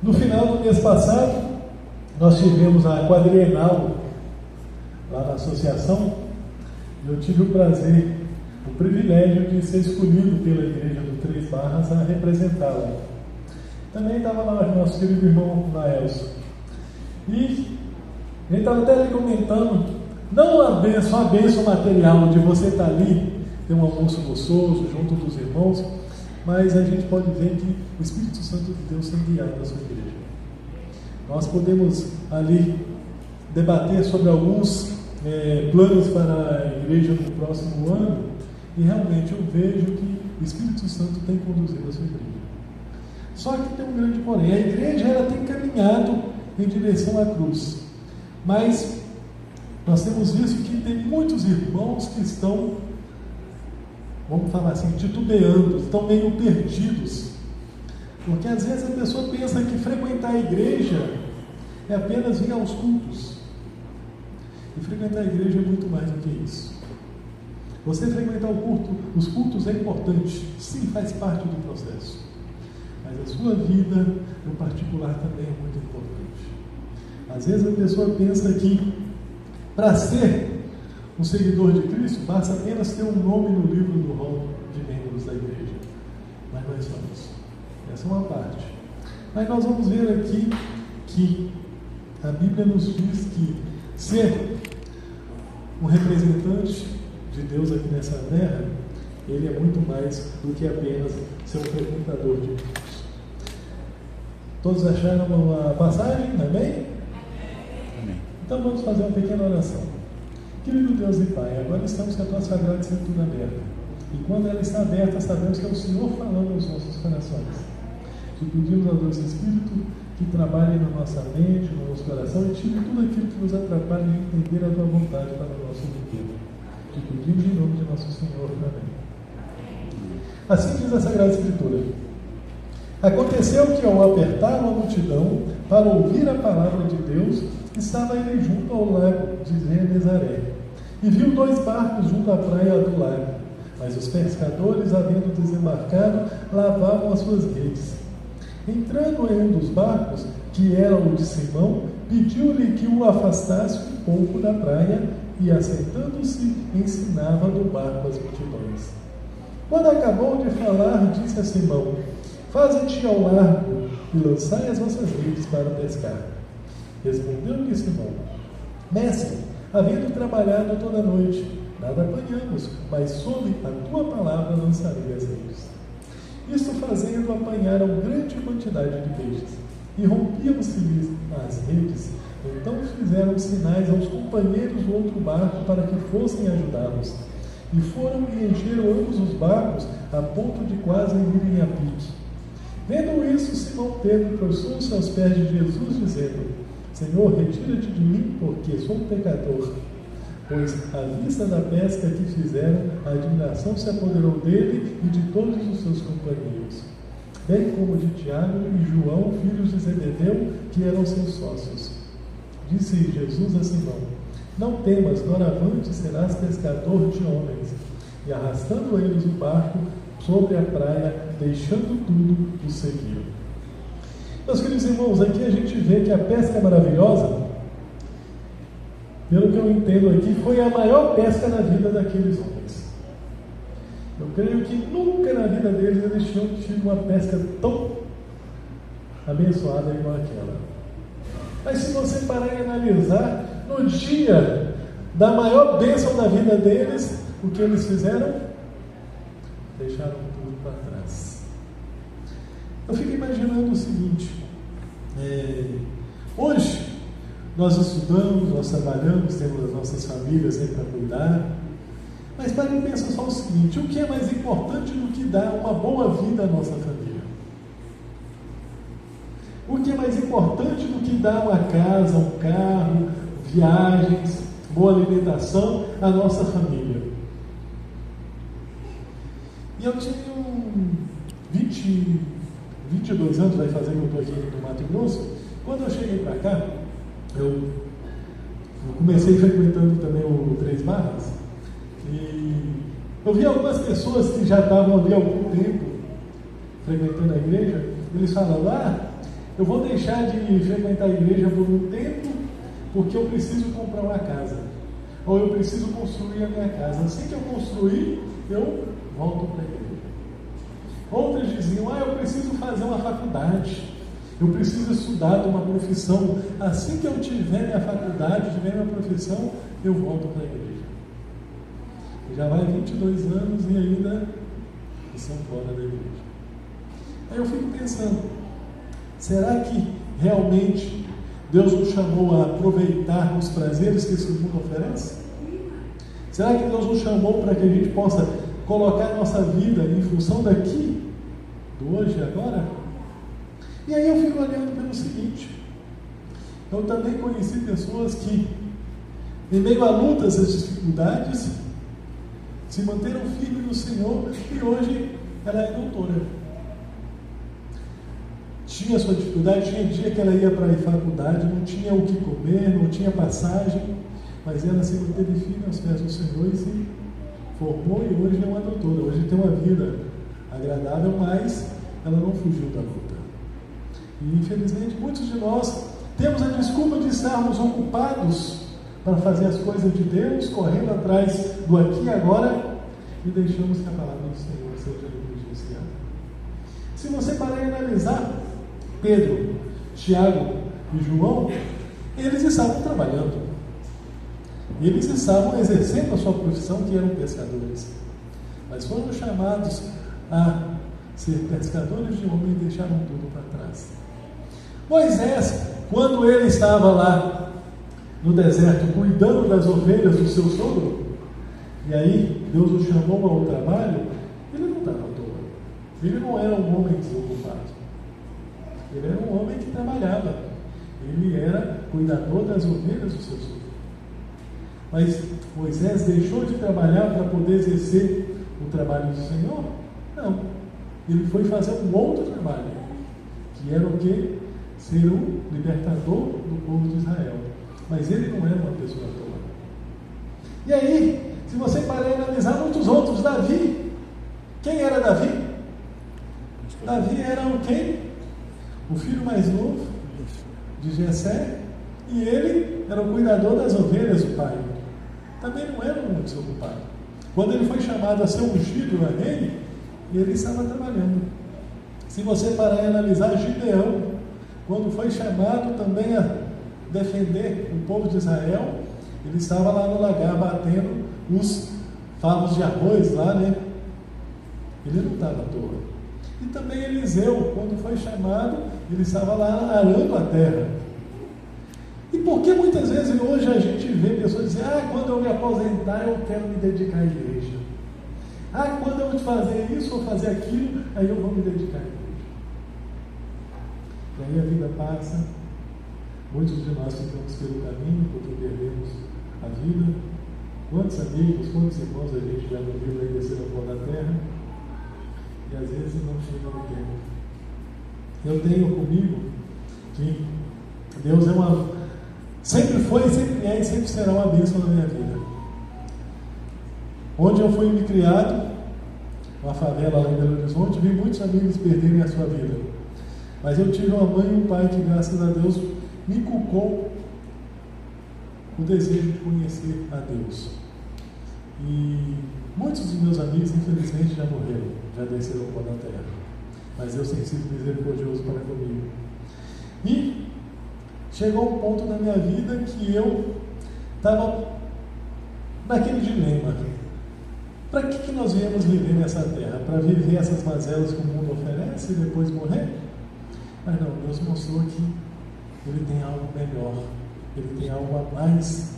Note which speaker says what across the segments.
Speaker 1: No final do mês passado, nós tivemos a quadrienal lá na associação. Eu tive o prazer, o privilégio de ser escolhido pela igreja do Três Barras a representá-la. Também estava lá o nosso querido irmão Naelson. E ele estava até ali comentando, não a bênção material de você estar ali, ter um almoço gostoso junto dos irmãos, mas a gente pode ver que o Espírito Santo de Deus tem guiado a sua igreja. Nós podemos ali debater sobre alguns planos para a igreja no próximo ano, e realmente eu vejo que o Espírito Santo tem conduzido a sua igreja. Só que tem um grande porém, a igreja ela tem caminhado em direção à cruz, mas nós temos visto que tem muitos irmãos que estão, vamos falar assim, titubeando, estão meio perdidos, porque às vezes a pessoa pensa que frequentar a igreja é apenas vir aos cultos, e frequentar a igreja é muito mais do que isso. Você frequentar os cultos é importante, sim, faz parte do processo, mas a sua vida no particular também é muito importante. Às vezes a pessoa pensa que para ser um seguidor de Cristo basta apenas ter um nome no livro do rol de membros da igreja, mas não é só isso. Essa é uma parte. Mas nós vamos ver aqui que a Bíblia nos diz que ser um representante de Deus aqui nessa terra, ele é muito mais do que apenas ser um frequentador de Deus. Todos acharam uma passagem? Amém? Amém. Então vamos fazer uma pequena oração. Querido Deus e Pai, agora estamos com a Tua Sagrada Escritura aberta. E quando ela está aberta, sabemos que é o Senhor falando aos nossos corações. Te pedimos ao Deus Espírito que trabalhe na nossa mente, no nosso coração, e tire tudo aquilo que nos atrapalha de entender a Tua vontade para o nosso viver. Te pedimos em nome de nosso Senhor. Amém. Assim diz a Sagrada Escritura. Aconteceu que ao apertar a multidão para ouvir a palavra de Deus, estava ele junto ao lago de Genezaré, e viu 2 barcos junto à praia do lago, mas os pescadores, havendo desembarcado, lavavam as suas redes. Entrando em um dos barcos, que era o de Simão, pediu-lhe que o afastasse um pouco da praia, e assentando-se, ensinava do barco as multidões. Quando acabou de falar, disse a Simão: Faze-te ao largo e lançai as vossas redes para pescar. Respondeu-lhe Simão: Mestre, havendo trabalhado toda a noite, nada apanhamos, mas sob a tua palavra lançarei as redes. Isto fazendo, apanharam grande quantidade de peixes, e rompiam-se-lhes as redes. Então fizeram sinais aos companheiros do outro barco para que fossem ajudá-los. E foram e encheram ambos os barcos, a ponto de quase irem a pique. Vendo isso, Simão Pedro prostrou-se aos pés de Jesus, dizendo: Senhor, retira-te de mim, porque sou um pecador. Pois, à vista da pesca que fizeram, a admiração se apoderou dele e de todos os seus companheiros, bem como de Tiago e João, filhos de Zebedeu, que eram seus sócios. Disse Jesus a Simão: Não temas, doravante serás pescador de homens. E arrastando eles o barco sobre a praia, deixando tudo, o seguiram. Meus queridos irmãos, aqui a gente vê que a pesca maravilhosa, pelo que eu entendo aqui, foi a maior pesca na vida daqueles homens. Eu creio que nunca na vida deles eles tinham tido uma pesca tão abençoada igual aquela. Mas se você parar e analisar, no dia da maior bênção da vida deles, o que eles fizeram? Deixaram tudo para trás. Eu fico imaginando o seguinte: hoje nós estudamos, nós trabalhamos, temos as nossas famílias aí para cuidar, mas para mim pensa só o seguinte: o que é mais importante do que dar uma boa vida à nossa família? O que é mais importante do que dar uma casa, um carro, viagens, boa alimentação à nossa família? E eu tenho 22 anos, vai fazer que eu estou aqui no Mato Grosso. Quando eu cheguei para cá, eu comecei frequentando também o Três Barras, e eu vi algumas pessoas que já estavam ali há algum tempo frequentando a igreja. Eles falavam: eu vou deixar de frequentar a igreja por um tempo porque eu preciso comprar uma casa, ou eu preciso construir a minha casa. Assim que eu construir, eu volto para a igreja. Outras diziam, eu preciso fazer uma faculdade, eu preciso estudar uma profissão. Assim que eu tiver minha faculdade, tiver minha profissão, eu volto para a igreja. Já vai 22 anos e ainda estão fora da igreja. Aí eu fico pensando, será que realmente Deus nos chamou a aproveitar os prazeres que esse mundo oferece? Será que Deus nos chamou para que a gente possa colocar a nossa vida em função daqui, do hoje e agora? E aí eu fico olhando pelo seguinte, eu também conheci pessoas que, em meio a lutas, as dificuldades, se manteram firmes no Senhor, e hoje ela é doutora. Tinha sua dificuldade, tinha dia que ela ia para a faculdade, não tinha o que comer, não tinha passagem, mas ela se manteve firme aos pés do Senhor e se formou, e hoje é uma doutora. Hoje tem uma vida agradável, mas ela não fugiu da luta. E infelizmente muitos de nós temos a desculpa de estarmos ocupados para fazer as coisas de Deus, correndo atrás do aqui e agora, e deixamos que a palavra do Senhor seja negligenciada. Se você parar e analisar, Pedro, Tiago e João, eles estavam trabalhando, eles estavam exercendo a sua profissão, que eram pescadores, mas foram chamados a ser pescadores de homens e deixaram tudo para trás. Moisés, quando ele estava lá no deserto, cuidando das ovelhas do seu sogro, e aí Deus o chamou ao trabalho, ele não estava à toa. Ele não era um homem desocupado. Ele era um homem que trabalhava. Ele era cuidador das ovelhas do seu sogro. Mas Moisés deixou de trabalhar para poder exercer o trabalho do Senhor? Não. Ele foi fazer um outro trabalho, que era o quê? Ser o libertador do povo de Israel. Mas ele não era uma pessoa à toa. E aí, se você parar e analisar muitos outros, Davi, quem era Davi? Davi era o quem? O filho mais novo de Jessé, e ele era o cuidador das ovelhas do pai. Também não era um desocupado. Quando ele foi chamado a ser ungido na rei, ele estava trabalhando. Se você parar e analisar, Gideão, quando foi chamado também a defender o povo de Israel, ele estava lá no lagar batendo os favos de arroz lá, né? Ele não estava à toa. E também Eliseu, quando foi chamado, ele estava lá arando a terra. E por que muitas vezes hoje a gente vê pessoas dizendo, quando eu me aposentar eu quero me dedicar à igreja. Quando eu fazer isso ou fazer aquilo, aí eu vou me dedicar à igreja. E aí a vida passa, muitos de nós ficamos pelo caminho porque perdemos a vida. Quantos amigos, quantos irmãos a gente já não viu aí descer ao pó da terra? E às vezes não chega no tempo. Eu tenho comigo que Deus sempre foi, sempre é e sempre será uma bênção na minha vida. Onde eu fui me criado, uma favela lá em Belo Horizonte, vi muitos amigos perderem a sua vida. Mas eu tive uma mãe e um pai que, graças a Deus, me inculcou o desejo de conhecer a Deus. E muitos dos meus amigos, infelizmente, já morreram, já desceram o pó da terra. Mas Deus tem sido misericordioso para comigo. E chegou um ponto na minha vida que eu estava naquele dilema. Para que nós viemos viver nessa terra? Para viver essas mazelas que o mundo oferece e depois morrer? Mas não, Deus mostrou que Ele tem algo melhor. Ele tem algo a mais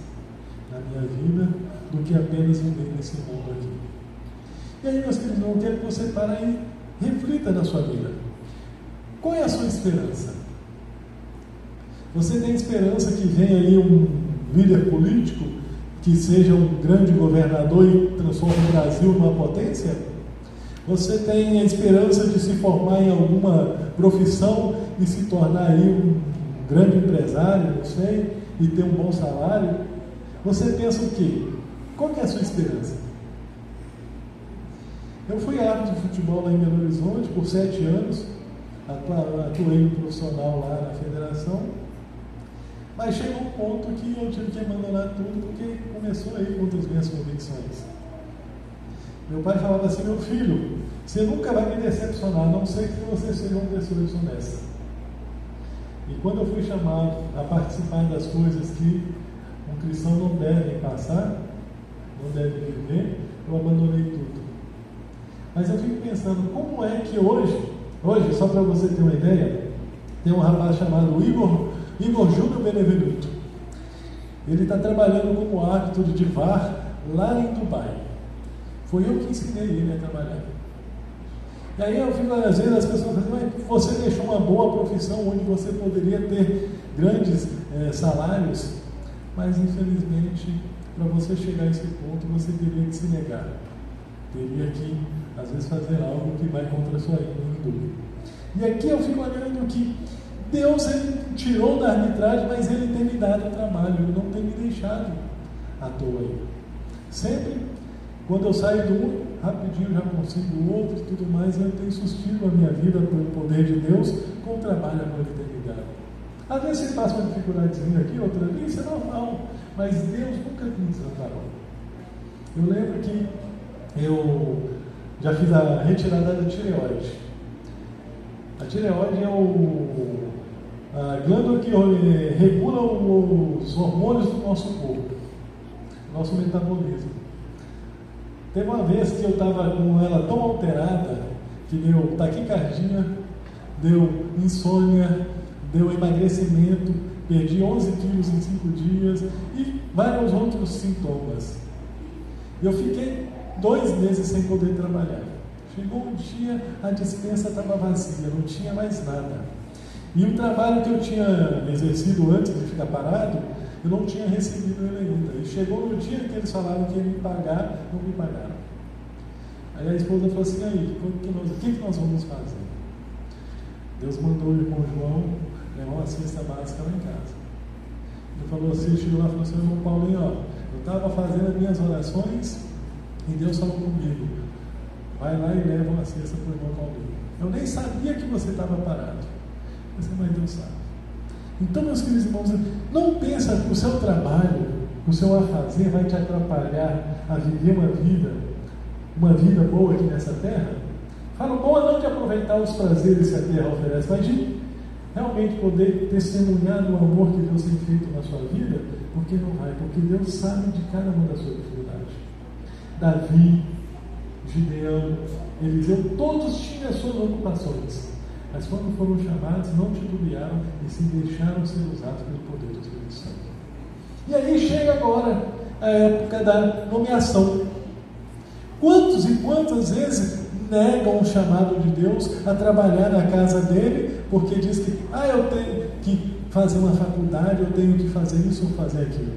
Speaker 1: na minha vida do que apenas viver nesse mundo aqui. E aí, meus queridos, eu quero que você pare e reflita na sua vida. Qual é a sua esperança? Você tem esperança que venha aí um líder político que seja um grande governador e transforme o Brasil numa potência? Você tem a esperança de se formar em alguma profissão e se tornar aí um grande empresário, não sei, e ter um bom salário? Você pensa o quê? Qual que é a sua esperança? Eu fui árbitro de futebol lá em Belo Horizonte por 7 anos, atuei no profissional lá na federação, mas chegou um ponto que eu tive que abandonar tudo, porque começou a ir contra as minhas convicções. Meu pai falava assim: meu filho, você nunca vai me decepcionar, a não ser que você seja uma pessoa desonesta. E quando eu fui chamado a participar das coisas que um cristão não deve passar, não deve viver, eu abandonei tudo. Mas eu fico pensando, como é que hoje, só para você ter uma ideia, tem um rapaz chamado Igor Júnior Benevenuto. Ele está trabalhando como árbitro de VAR lá em Dubai. Foi eu que ensinei ele a trabalhar. E aí eu fico, às vezes as pessoas dizem: mas você deixou uma boa profissão onde você poderia ter grandes salários, mas infelizmente, para você chegar a esse ponto, você teria que se negar. Teria que, às vezes, fazer algo que vai contra a sua índole. E aqui eu fico olhando que Deus, Ele tirou da arbitragem, mas Ele tem me dado trabalho, Ele não tem me deixado à toa aí. Sempre, quando eu saio do um, rapidinho já consigo o outro e tudo mais, eu tenho sustido a minha vida pelo poder de Deus com o trabalho que Ele tem me dado. Às vezes você passa uma dificuldadezinha aqui, outra ali, isso é normal, mas Deus nunca me desamparou. Eu lembro que eu já fiz a retirada da tireoide. A tireoide é a glândula que regula os hormônios do nosso corpo, nosso metabolismo. Teve uma vez que eu estava com ela tão alterada que deu taquicardia, deu insônia, deu emagrecimento, perdi 11 quilos em 5 dias e vários outros sintomas. Eu fiquei 2 meses sem poder trabalhar. Chegou um dia, a despensa estava vazia, não tinha mais nada. E o trabalho que eu tinha exercido antes de ficar parado, eu não tinha recebido ele ainda. E chegou no dia que eles falaram que ia me pagar, não me pagaram. Aí a esposa falou assim: aí, o que nós vamos fazer? Deus mandou o irmão João levar uma cesta básica lá em casa. Ele falou assim, chegou lá e falou assim: irmão Paulinho, eu estava fazendo as minhas orações e Deus falou comigo: vai lá e leva uma cesta para o irmão Paulinho. Eu nem sabia que você estava parado. Eu disse: mas Deus sabe. Então, meus queridos irmãos, não pensa que o seu trabalho, o seu afazer vai te atrapalhar a viver uma vida boa aqui nessa terra. Falo boa não de aproveitar os prazeres que a terra oferece, mas de realmente poder testemunhar do amor que Deus tem feito na sua vida, porque não vai, porque Deus sabe de cada uma das suas dificuldades. Davi, Gideão, Eliseu, todos tinham as suas ocupações, mas quando foram chamados, não titubearam e se deixaram ser usados pelo poder do Espírito Santo. E aí chega agora a época da nomeação. Quantos e quantas vezes negam o chamado de Deus a trabalhar na casa dele, porque diz que eu tenho que fazer uma faculdade, eu tenho que fazer isso ou fazer aquilo.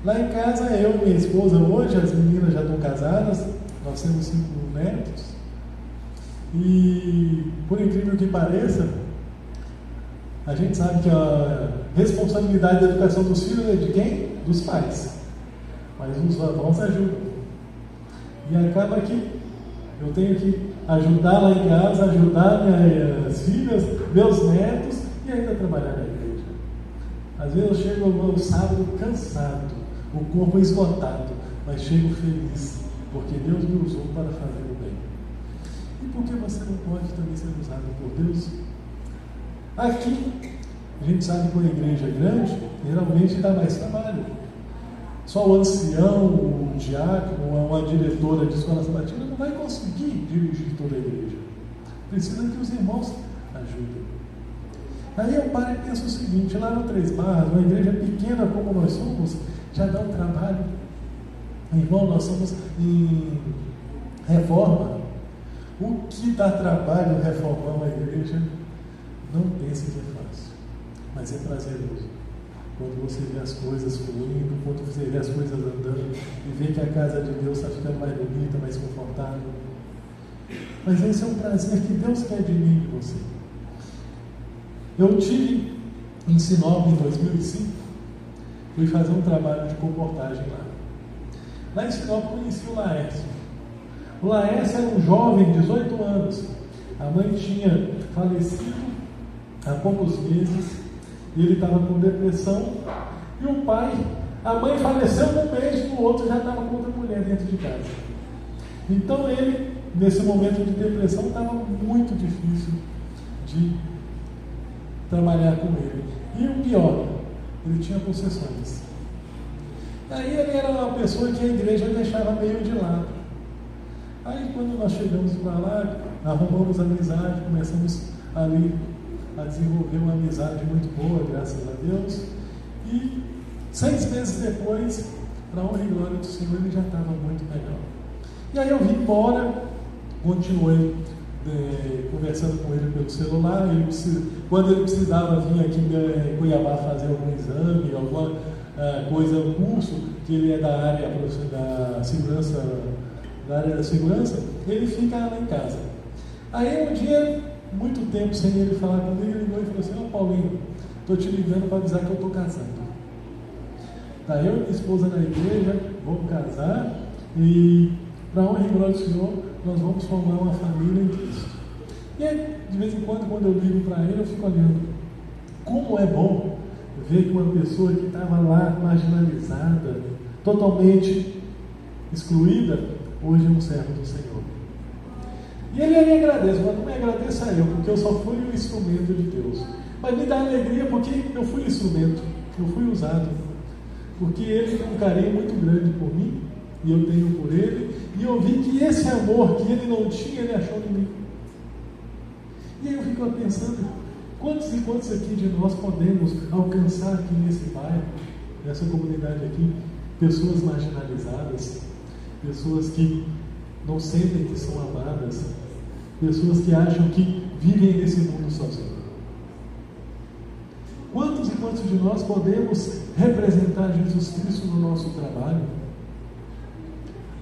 Speaker 1: Lá em casa, eu e minha esposa hoje, as meninas já estão casadas, nós temos 5 netos, e por incrível que pareça, a gente sabe que a responsabilidade da educação dos filhos é de quem? Dos pais. Mas os avós ajudam. E acaba que eu tenho que ajudar lá em casa, ajudar minhas filhas, meus netos e ainda trabalhar na igreja. Às vezes eu chego no sábado cansado, o corpo esgotado, mas chego feliz, porque Deus me usou para fazer o bem. E por que você não pode também ser usado por Deus? Aqui, a gente sabe que uma igreja grande geralmente dá mais trabalho. Só o ancião, o diácono, uma diretora de escola sabatina não vai conseguir dirigir toda a igreja. Precisa que os irmãos ajudem. Aí eu paro e penso o seguinte: lá no Três Barras, uma igreja pequena como nós somos, já dá um trabalho. Irmão, nós somos em reforma. O que dá trabalho reformar uma igreja, não pense que é fácil, mas é prazeroso. Quando você vê as coisas fluindo, quando você vê as coisas andando e vê que a casa de Deus está ficando mais bonita, mais confortável. Mas esse é um prazer que Deus quer de mim e de você. Eu tive em Sinop em 2005, fui fazer um trabalho de comportagem lá. Lá em Sinop conheci o Laércio. O Laércio era um jovem de 18 anos, A mãe tinha falecido há poucos meses, e ele estava com depressão, e o pai, a mãe faleceu num mês, no outro já estava com outra mulher dentro de casa. Então ele, nesse momento de depressão, estava muito difícil de trabalhar com ele. E o pior, ele tinha possessões. Aí ele era uma pessoa que a igreja deixava meio de lado. Aí quando nós chegamos para lá, arrumamos amizade, começamos ali a desenvolver uma amizade muito boa, graças a Deus. E 6 meses depois, para a honra e glória do Senhor, ele já estava muito melhor. E aí eu vim embora, continuei conversando com ele pelo celular. Quando ele precisava vir aqui em Cuiabá fazer algum exame, alguma coisa, um curso, que ele é da área da segurança, ele fica lá em casa. Aí um dia, muito tempo sem ele falar comigo, ele ligou e falou assim: "Ô Paulinho, estou te ligando para avisar que eu estou casando. Tá, eu e minha esposa na igreja, vamos casar, e para a honra e glória do Senhor, nós vamos formar uma família em Cristo." E aí, de vez em quando eu ligo para ele, eu fico olhando. Como é bom ver que uma pessoa que estava lá marginalizada, totalmente excluída, hoje é um servo do Senhor. E ele me agradece, mas não me agradeça eu, porque eu só fui um instrumento de Deus. Mas me dá alegria porque eu fui instrumento, eu fui usado. Porque ele tem um carinho muito grande por mim, e eu tenho por ele, e eu vi que esse amor que ele não tinha, ele achou em mim. E aí eu fico pensando, quantos e quantos aqui de nós podemos alcançar aqui nesse bairro, nessa comunidade aqui, pessoas marginalizadas, pessoas que não sentem que são amadas, pessoas que acham que vivem nesse mundo sozinhos. Quantos e quantos de nós podemos representar Jesus Cristo no nosso trabalho,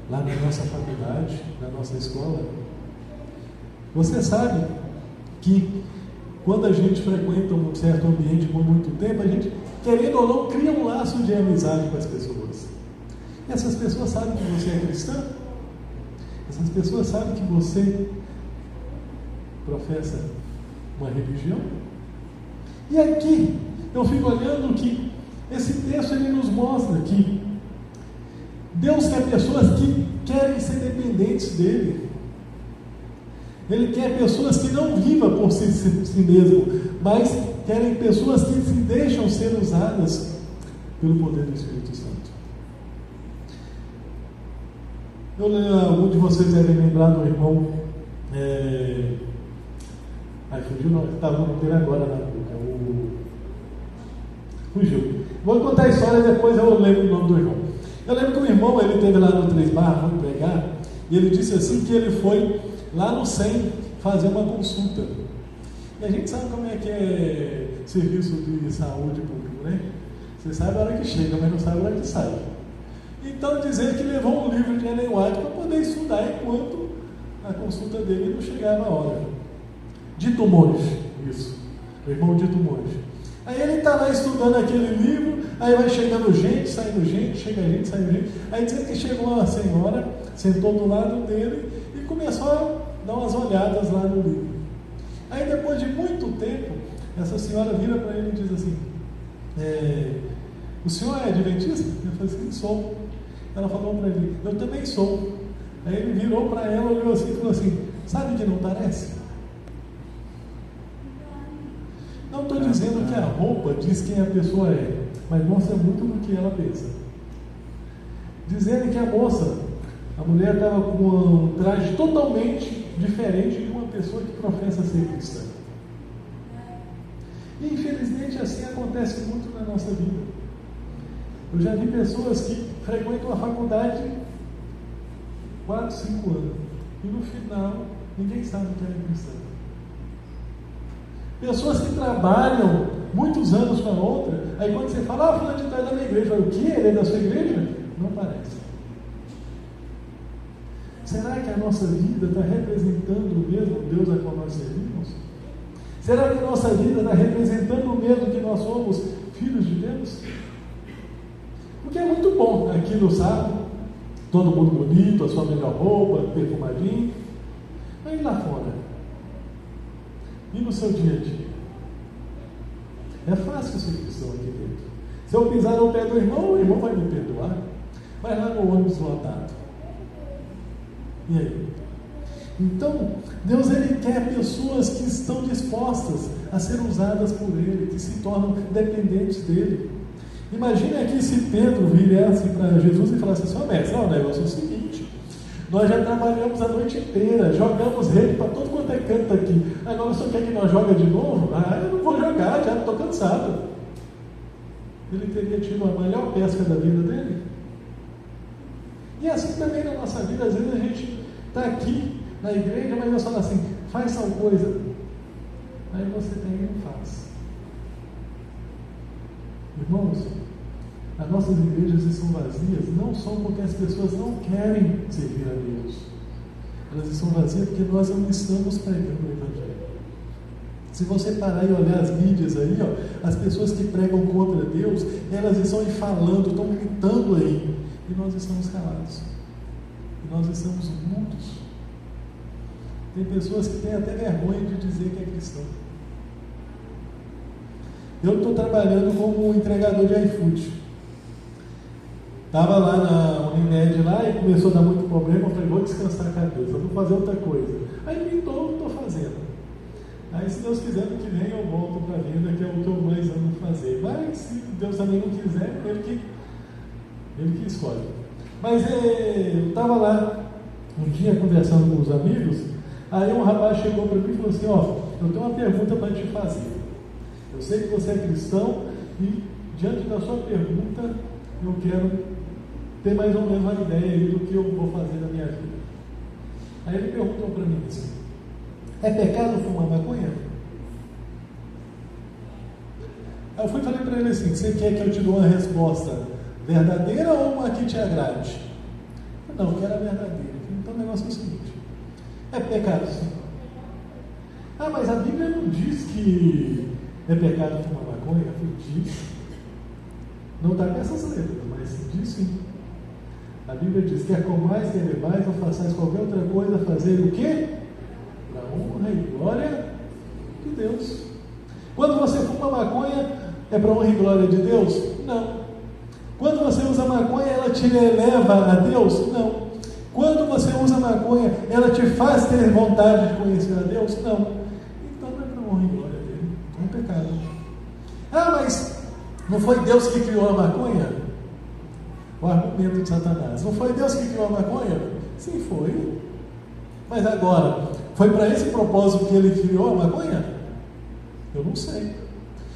Speaker 1: lá na nossa faculdade, na nossa escola? Você sabe que quando a gente frequenta um certo ambiente por muito tempo, a gente, querendo ou não, cria um laço de amizade com as pessoas. E essas pessoas sabem que você é cristão? Essas pessoas sabem que você professa uma religião? E aqui, eu fico olhando que esse texto ele nos mostra que Deus quer pessoas que querem ser dependentes dele. Ele quer pessoas que não vivam por si mesmo, mas querem pessoas que se deixam ser usadas pelo poder do Espírito Santo. Algum de vocês devem lembrar do irmão. Fugiu, não, estava no roteiro agora na boca. Fugiu. Vou contar a história e depois eu lembro o nome do irmão. Eu lembro que o irmão, ele esteve lá no 3 Barras, vamos pregar, e ele disse assim que ele foi lá no SEM fazer uma consulta. E a gente sabe como é que é serviço de saúde público, né? Você sabe a hora que chega, mas não sabe a hora que sai. Então dizer que levou um livro de Ellen White para poder estudar enquanto a consulta dele não chegava a hora. Dito monge, isso, o irmão Dito monge. Aí ele está lá estudando aquele livro, aí vai chegando gente, saindo gente, chega gente, saindo gente. Aí dizendo que chegou uma senhora, sentou do lado dele e começou a dar umas olhadas lá no livro. Aí depois de muito tempo, essa senhora vira para ele e diz assim: "O senhor é adventista?" Ele falou assim: "Sou." Ela falou para ele: "Eu também sou." Aí ele virou para ela, olhou assim e falou assim: "Sabe que não parece?" Não estou dizendo que a roupa diz quem a pessoa é, mas mostra muito do que ela pensa. Dizendo que a moça, a mulher estava com um traje totalmente diferente de uma pessoa que professa ser cristã. E infelizmente assim acontece muito na nossa vida. Eu já vi pessoas que frequentam a faculdade 4, 5 anos e no final ninguém sabe que é cristã. Pessoas que trabalham muitos anos com a outra, aí quando você fala: fulano de tal é da minha igreja, o que? Ele é da sua igreja? Não parece. Será que a nossa vida está representando o mesmo Deus a qual nós servimos? Será que a nossa vida está representando o mesmo que nós somos filhos de Deus? Porque é muito bom aqui no sábado, todo mundo bonito, a sua melhor roupa, perfumadinho, mas lá fora, E no seu dia a dia? É fácil ser cristão aqui dentro. Se eu pisar no pé do irmão, o irmão vai me perdoar. Vai lá no ônibus lotado. E aí? Então, Deus ele quer pessoas que estão dispostas a ser usadas por Ele, que se tornam dependentes dEle. Imagine aqui se Pedro viesse para Jesus e falasse assim: ó mestre, o negócio é o seguinte, nós já trabalhamos a noite inteira, jogamos rede para todo quanto é canto aqui, agora o senhor quer que nós joga de novo? Eu não vou jogar, já estou cansado. Ele teria tido a melhor pesca da vida dele. E assim também na nossa vida, às vezes a gente está aqui na igreja, mas Deus fala assim: faz tal coisa. Aí você tem e não faz. Irmãos, as nossas igrejas estão vazias não só porque as pessoas não querem servir a Deus. Elas estão vazias porque nós não estamos pregando o Evangelho. Se você parar e olhar as mídias aí, as pessoas que pregam contra Deus, elas estão aí falando, estão gritando aí, e nós estamos calados. E nós estamos mudos. Tem pessoas que têm até vergonha de dizer que é cristão. Eu estou trabalhando como entregador de iFood. Estava lá na Unimed lá e começou a dar muito problema. Eu falei: vou descansar a cabeça, vou fazer outra coisa. Aí estou fazendo. Aí, se Deus quiser, no que vem eu volto para a venda, que é o que eu mais amo fazer. Mas se Deus também não quiser, ele que escolhe. Mas eu estava lá um dia conversando com os amigos. Aí um rapaz chegou para mim e falou assim: eu tenho uma pergunta para te fazer. Eu sei que você é cristão e, diante da sua pergunta, eu quero ter mais ou menos uma ideia aí do que eu vou fazer na minha vida. Aí ele perguntou para mim assim: é pecado fumar maconha? Aí eu fui e falei para ele assim: você quer que eu te dê uma resposta verdadeira ou uma que te agrade? Não, eu quero a verdadeira. Então o negócio é o seguinte: é pecado sim. Mas a Bíblia não diz que é pecado fumar maconha. Eu falei: diz. Não está com essas letras, mas diz sim. A Bíblia diz: quer comais, quer bebais, ou façais qualquer outra coisa, fazer o quê? Para a honra e glória de Deus. Quando você fuma maconha, é para a honra e glória de Deus? Não. Quando você usa maconha, ela te eleva a Deus? Não. Quando você usa maconha, ela te faz ter vontade de conhecer a Deus? Não. Então não é para a honra e glória dele, é um pecado. Mas não foi Deus que criou a maconha? O argumento de Satanás. Não foi Deus que criou a maconha? Sim, foi. Mas agora, foi para esse propósito que ele criou a maconha? Eu não sei.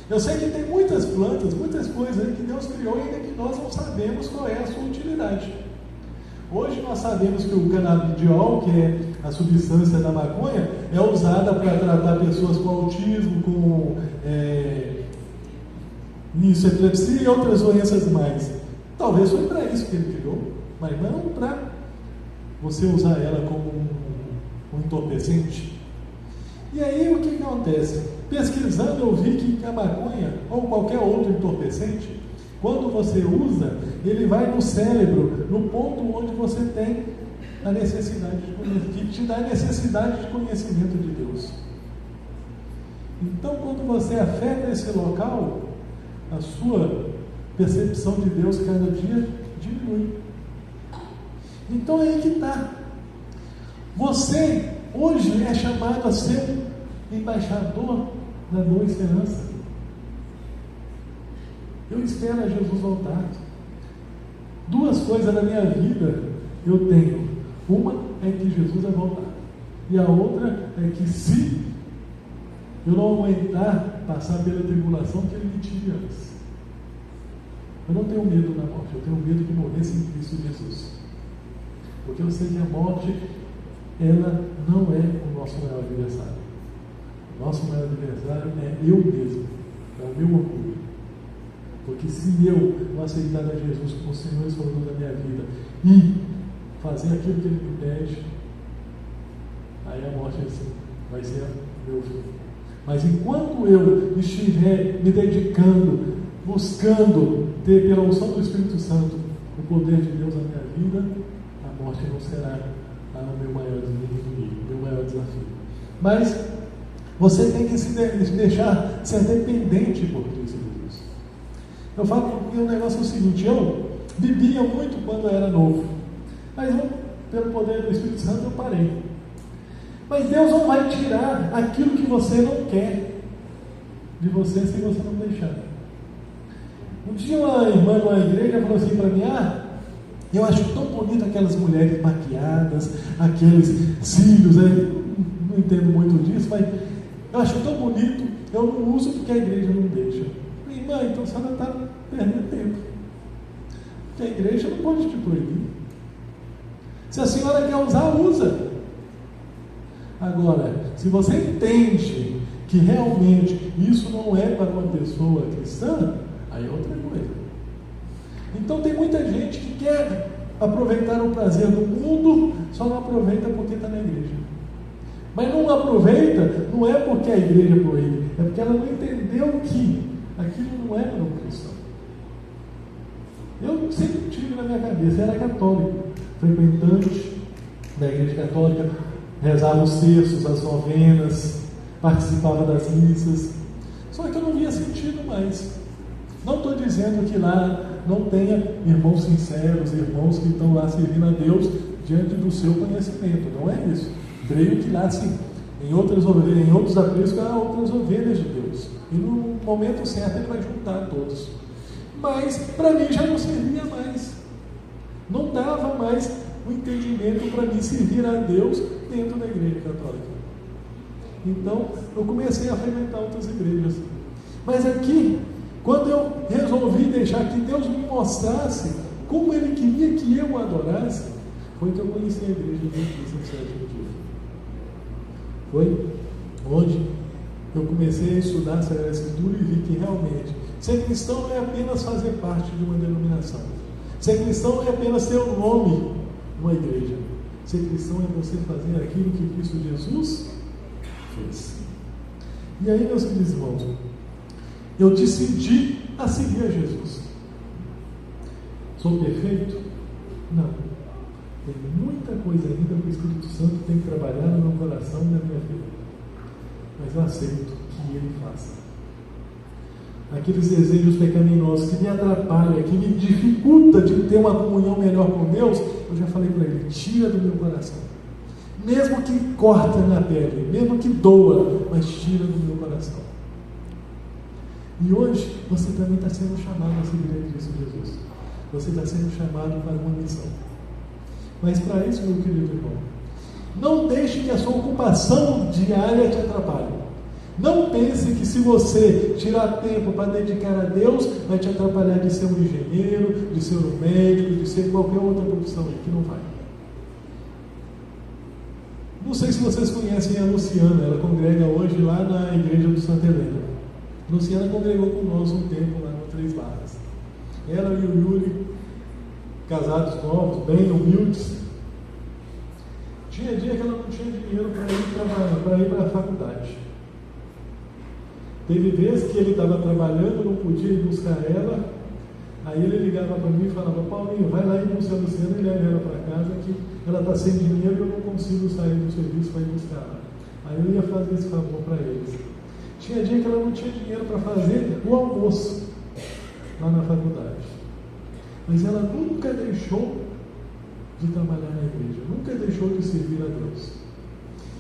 Speaker 1: Eu sei que tem muitas plantas, muitas coisas aí que Deus criou e ainda que nós não sabemos qual é a sua utilidade. Hoje nós sabemos que o canabidiol, que é a substância da maconha, é usada para tratar pessoas com autismo, com epilepsia e outras doenças mais. Talvez foi para isso que ele criou, mas não para você usar ela como um entorpecente. E aí o que acontece? Pesquisando eu vi que a maconha ou qualquer outro entorpecente, quando você usa, ele vai no cérebro, no ponto onde você tem a necessidade de conhecimento, que te dá a necessidade de conhecimento de Deus. Então, quando você afeta esse local, a sua percepção de Deus cada dia diminui. Então é aí que está. Você hoje é chamado a ser embaixador da boa esperança. Eu espero a Jesus voltar. Duas coisas na minha vida eu tenho. Uma é que Jesus vai voltar. E a outra é que se eu não aguentar passar pela tribulação, que Ele me tire antes. Eu não tenho medo da morte, eu tenho medo de morrer sem Cristo Jesus. Porque eu sei que a morte, ela não é o nosso maior adversário. O nosso maior adversário é eu mesmo, é o meu orgulho. Porque se eu não aceitar a Jesus como Senhor e Salvador da minha vida e fazer aquilo que Ele me pede, aí a morte assim, vai ser meu fim. Mas enquanto eu estiver me dedicando, buscando ter pela unção do Espírito Santo o poder de Deus na minha vida, a morte não será o meu maior inimigo, o meu maior desafio. Mas Você tem que se deixar ser dependente por Cristo Jesus. Eu falo que o negócio é o seguinte: eu bebia muito quando eu era novo, mas pelo poder do Espírito Santo eu parei. Mas Deus não vai tirar aquilo que você não quer de você se você não deixar. Um dia uma irmã de uma igreja falou assim para mim: eu acho tão bonito aquelas mulheres maquiadas, aqueles cílios, não entendo muito disso, mas eu acho tão bonito, eu não uso porque a igreja não deixa. Irmã, então a senhora está perdendo tempo, porque a igreja não pode te proibir. Se a senhora quer usar, usa. Agora, se você entende que realmente isso não é para uma pessoa cristã, aí é outra coisa. Então tem muita gente que quer aproveitar o prazer do mundo, só não aproveita porque está na igreja. Mas não aproveita, não é porque a igreja proíbe, é porque ela não entendeu que aquilo não é para um cristão. Eu sempre tive na minha cabeça, era católico, frequentante da igreja católica, rezava os terços, as novenas, participava das missas, só que eu não via sentido mais. Não estou dizendo que lá não tenha irmãos sinceros, irmãos que estão lá servindo a Deus diante do seu conhecimento, não é isso. Creio que lá sim, em outros apriscos há outras ovelhas de Deus, e no momento certo Ele vai juntar todos. Mas para mim já não servia mais, não dava mais o entendimento para mim servir a Deus dentro da igreja católica. Então eu comecei a frequentar outras igrejas, mas aqui, quando eu resolvi deixar que Deus me mostrasse como Ele queria que eu o adorasse, foi que eu conheci a igreja de Cristo no sétimo dia. Foi onde eu comecei a estudar a Sagrada Escritura e vi que realmente ser cristão não é apenas fazer parte de uma denominação. Ser cristão não é apenas ter um nome numa igreja. Ser cristão é você fazer aquilo que Cristo Jesus fez. E aí, meus queridos irmãos, eu decidi a seguir a Jesus. Sou perfeito? Não. Tem muita coisa ainda que o Espírito Santo tem que trabalhar no meu coração e na minha vida. Mas eu aceito que Ele faça. Aqueles desejos pecaminosos que me atrapalham, que me dificultam de ter uma comunhão melhor com Deus, eu já falei para Ele: tira do meu coração. Mesmo que corta na pele, mesmo que doa, mas tira do meu coração. E hoje você também está sendo chamado a seguir a Cristo Jesus. Você está sendo chamado para uma missão. Mas para isso, meu querido irmão, não deixe que a sua ocupação diária te atrapalhe. Não pense que se você tirar tempo para dedicar a Deus, vai te atrapalhar de ser um engenheiro, de ser um médico, de ser qualquer outra profissão aí, que não vai. Não sei se vocês conhecem a Luciana, ela congrega hoje lá na igreja do Santa Helena. Luciana congregou com nós um tempo lá no Três Barras. Ela e o Yuri, casados novos, bem humildes. Tinha dia que ela não tinha dinheiro para ir para a faculdade. Teve vezes que ele estava trabalhando, não podia ir buscar ela. Aí ele ligava para mim e falava: Paulinho, vai lá e busca a Luciana e leva ela para casa, que ela está sem dinheiro e eu não consigo sair do serviço para ir buscar ela. Aí eu ia fazer esse favor para eles. Tinha dia que ela não tinha dinheiro para fazer o almoço lá na faculdade. Mas ela nunca deixou de trabalhar na igreja, nunca deixou de servir a Deus.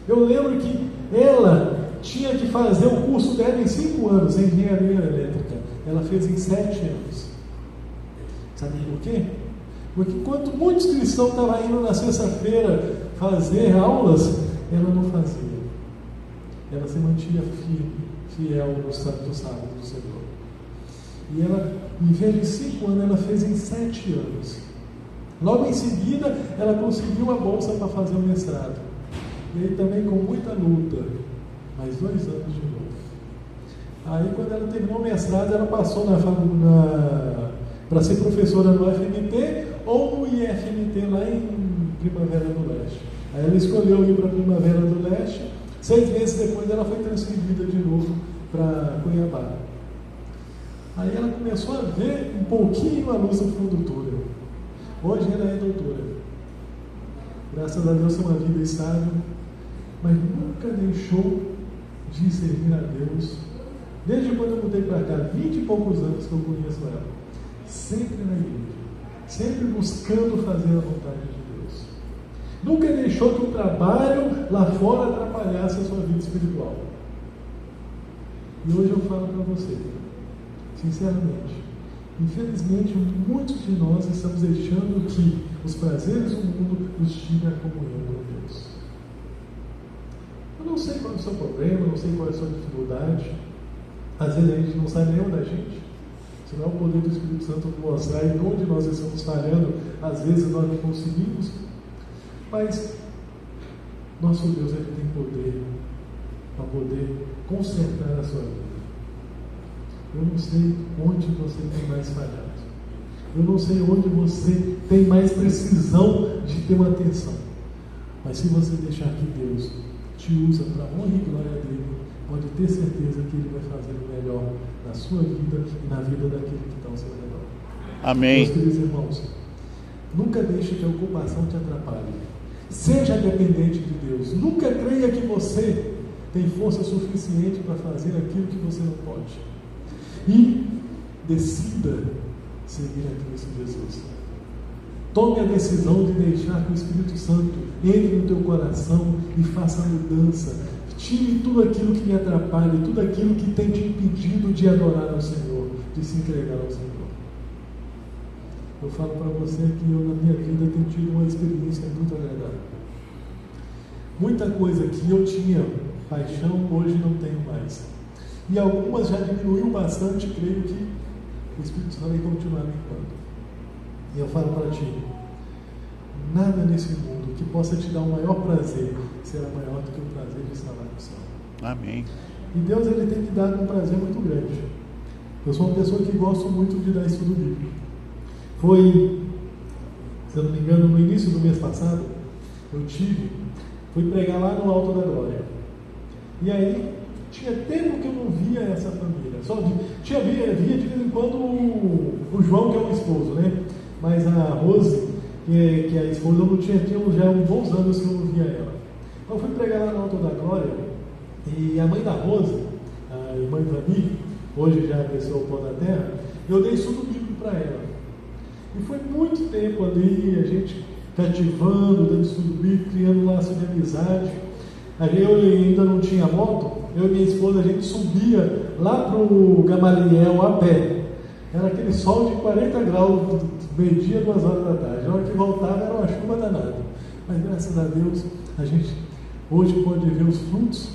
Speaker 1: Eu lembro que ela tinha que fazer o curso dela em 5 anos, em engenharia elétrica. Ela fez em 7 anos. Sabe por quê? Porque enquanto muitos cristãos estavam indo na sexta-feira fazer aulas, ela não fazia. Ela se mantinha firme, fiel no santo sábado do Senhor. E ela, em vez de 5 anos, ela fez em 7 anos. Logo em seguida, ela conseguiu a bolsa para fazer o mestrado. E aí também com muita luta, mais 2 anos de novo. Aí quando ela terminou o mestrado, ela passou para ser professora no FMT ou no IFMT lá em Primavera do Leste. Aí ela escolheu ir para Primavera do Leste. 6 meses depois ela foi transferida de novo para Cuiabá. Aí ela começou a ver um pouquinho a luz no fundo do túnel. Hoje ela é doutora. Graças a Deus tem uma vida estável, mas nunca deixou de de servir a Deus, desde quando eu mudei para cá, 20 e poucos anos que eu conheço ela, sempre na igreja, sempre buscando fazer a vontade de Deus. Nunca deixou que o trabalho lá fora atrapalhasse a sua vida espiritual. E hoje eu falo para você, sinceramente, infelizmente muitos de nós estamos deixando que os prazeres do mundo nos tirem a comunhão com Deus. Eu não sei qual é o seu problema, não sei qual é a sua dificuldade. Às vezes a gente não sabe nem onde a gente. Se não é o poder do Espírito Santo mostrar em onde nós estamos falhando, às vezes nós não conseguimos. Mas nosso Deus, ele tem poder para poder consertar a sua vida. Eu não sei onde você tem mais falhado. Eu não sei onde você tem mais precisão de ter uma atenção. Mas se você deixar que Deus te usa para a honra e glória dele, pode ter certeza que ele vai fazer o melhor na sua vida e na vida daquele que está ao seu redor.
Speaker 2: Amém.
Speaker 1: Meus queridos irmãos, nunca deixe que a ocupação te atrapalhe. Seja dependente de Deus. Nunca creia que você tem força suficiente para fazer aquilo que você não pode. E decida seguir a Cristo Jesus. Tome a decisão de deixar que o Espírito Santo entre no teu coração e faça a mudança. Tire tudo aquilo que me atrapalha, tudo aquilo que tem te impedido de adorar ao Senhor, de se entregar ao Senhor. Eu falo para você que eu, na minha vida, tenho tido uma experiência muito agradável. Muita coisa que eu tinha paixão, hoje não tenho mais. E algumas já diminuiu bastante, creio que o Espírito Santo vai continuar me limpando. E eu falo para ti, nada nesse mundo que possa te dar o maior prazer será maior do que o prazer de estar lá no céu.
Speaker 2: Amém.
Speaker 1: E Deus, ele tem que dar um prazer muito grande. Eu sou uma pessoa que gosto muito de dar estudo bíblico. Foi, se eu não me engano, no início do mês passado, fui pregar lá no Alto da Glória. E aí, tinha tempo que eu não via essa família. Via de vez em quando o João, que é o esposo, né? Mas a Rose, que é a esposa, eu não tinha já uns bons anos que eu não via ela. Então eu fui pregar lá no Alto da Glória, e a mãe da Rose, a irmã Ivani, hoje já desceu ao pó da terra, eu dei estudo bíblico para ela. E foi muito tempo ali, a gente cativando, dando estudo bíblico, criando laço de amizade. Aí eu ainda não tinha moto, eu e minha esposa, a gente subia lá para o Gamaliel a pé. Era aquele sol de 40 graus, meio-dia, 2 horas da tarde. Na hora que voltava era uma chuva danada. Mas graças a Deus, a gente hoje pode ver os frutos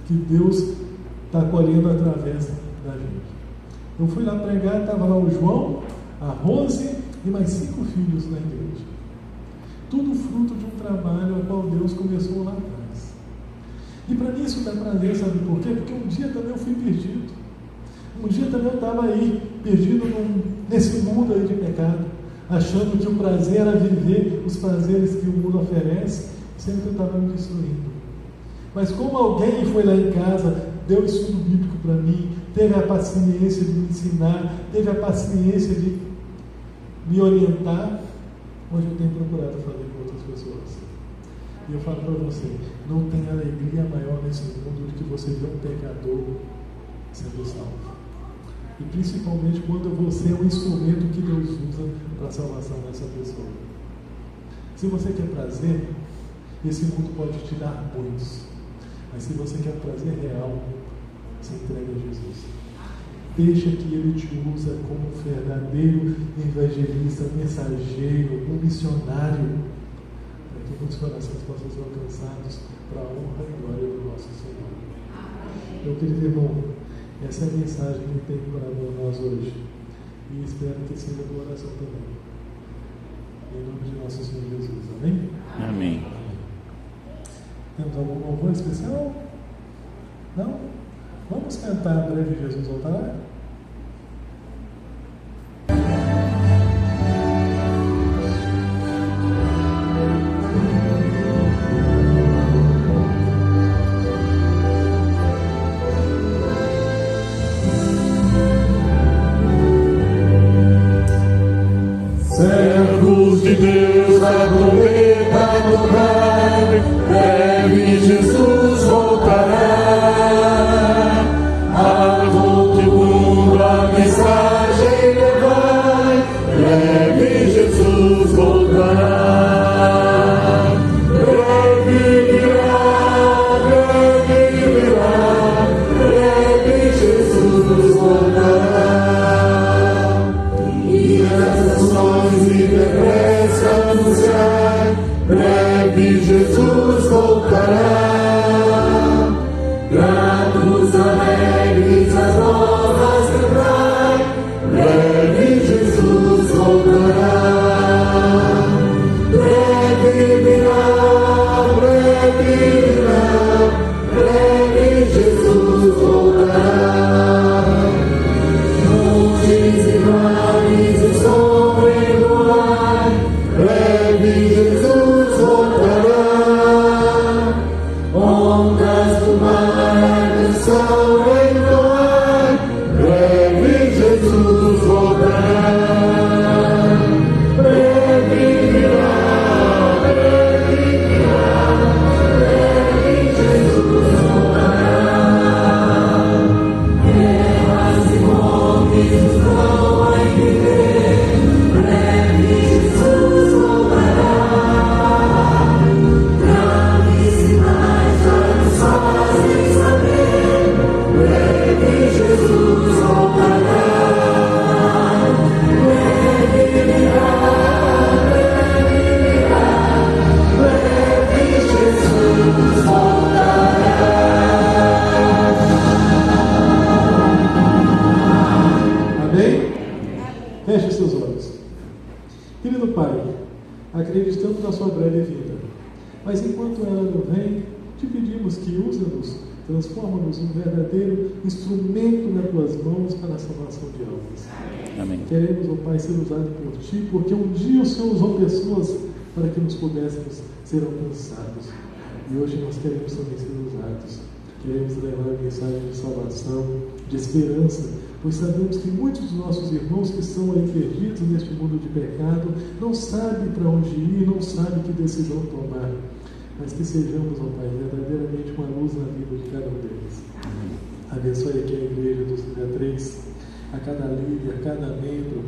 Speaker 1: que Deus está colhendo através da gente. Eu fui lá pregar, estava lá o João, a Rose e mais 5 filhos na igreja. Tudo fruto de um trabalho ao qual Deus começou lá atrás. E para mim isso dá prazer, sabe por quê? Porque um dia também eu fui perdido. Um dia também eu estava aí, perdido nesse mundo aí de pecado, achando que o prazer era viver os prazeres que o mundo oferece, sendo que eu estava me destruindo. Mas como alguém foi lá em casa, deu estudo bíblico para mim, teve a paciência de me ensinar, teve a paciência de me orientar, hoje eu tenho procurado fazer com outras pessoas. E eu falo para você, não tem alegria maior nesse mundo do que você ver um pecador sendo salvo. E principalmente quando você é um instrumento que Deus usa para a salvação dessa pessoa. Se você quer prazer, esse mundo pode te dar muitos. Mas se você quer prazer real, se entrega a Jesus. Deixa que Ele te usa como um verdadeiro evangelista, mensageiro, um missionário, para que muitos corações possam ser alcançados para a honra e glória do nosso Senhor. Meu querido irmão, essa é a mensagem que tem para nós hoje. E espero que seja do coração também. Em nome de nosso Senhor Jesus. Amém?
Speaker 2: Amém.
Speaker 1: Temos algum louvor especial? Não? Vamos cantar Breve Jesus Voltará?
Speaker 3: Servos de Deus, a trombeta tocar, breve Jesus voltará.
Speaker 2: Cantados alegres as novas cantai, breve Jesus voltará. Breve virá, breve Jesus voltará. Montes e vales e sombra no ar, breve Jesus voltará. Ondas do mar canção entoar, breve Jesus voltará. Breve virá, breve Jesus voltará. Guerras e mortes vão a viver, breve Jesus voltará. Graves sinais já nos fazem saber, breve Jesus voltará. Breve Jesus voltará.
Speaker 1: Amém? Feche seus olhos. Querido Pai, acreditamos na sua breve vinda, mas enquanto ela não vem, te pedimos que usa-nos, transforma-nos em um verdadeiro instrumento nas tuas mãos para a salvação de almas.
Speaker 3: Amém.
Speaker 1: Queremos, ó Pai, ser usado por Ti, porque um dia o Senhor usou pessoas para que nos pudéssemos ser alcançados. E hoje nós queremos também ser usados. Queremos levar a mensagem de salvação, de esperança, pois sabemos que muitos dos nossos irmãos que estão aí perdidos neste mundo de pecado não sabem para onde ir, não sabem que decisão tomar. Mas que sejamos, ó Pai, verdadeiramente uma luz na vida de cada um deles. Abençoe aqui a igreja do 3, a cada líder, a cada membro,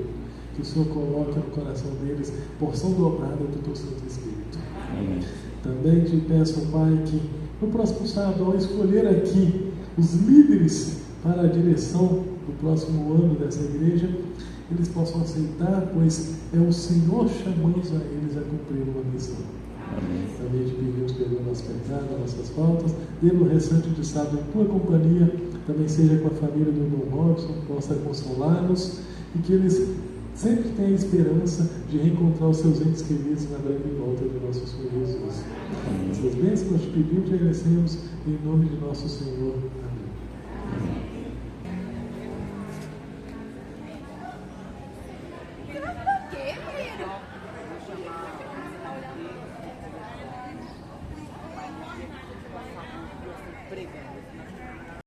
Speaker 1: que o Senhor coloque no coração deles porção dobrada do Teu Santo Espírito.
Speaker 3: Amém.
Speaker 1: Também te peço, Pai, que no próximo sábado, ao escolher aqui os líderes para a direção do próximo ano dessa igreja, eles possam aceitar, pois é o Senhor chamando a eles a cumprir uma missão.
Speaker 3: Amém.
Speaker 1: Também te pedimos perdão nosso pecado, nossas faltas, dê no restante de sábado em tua companhia, também seja com a família do irmão Robson, possa consolá-los e que eles sempre tenham esperança de reencontrar os seus entes queridos na breve volta de nosso Senhor Jesus. Essas bênçãos nós te pedimos e agradecemos em nome de nosso Senhor. Amém.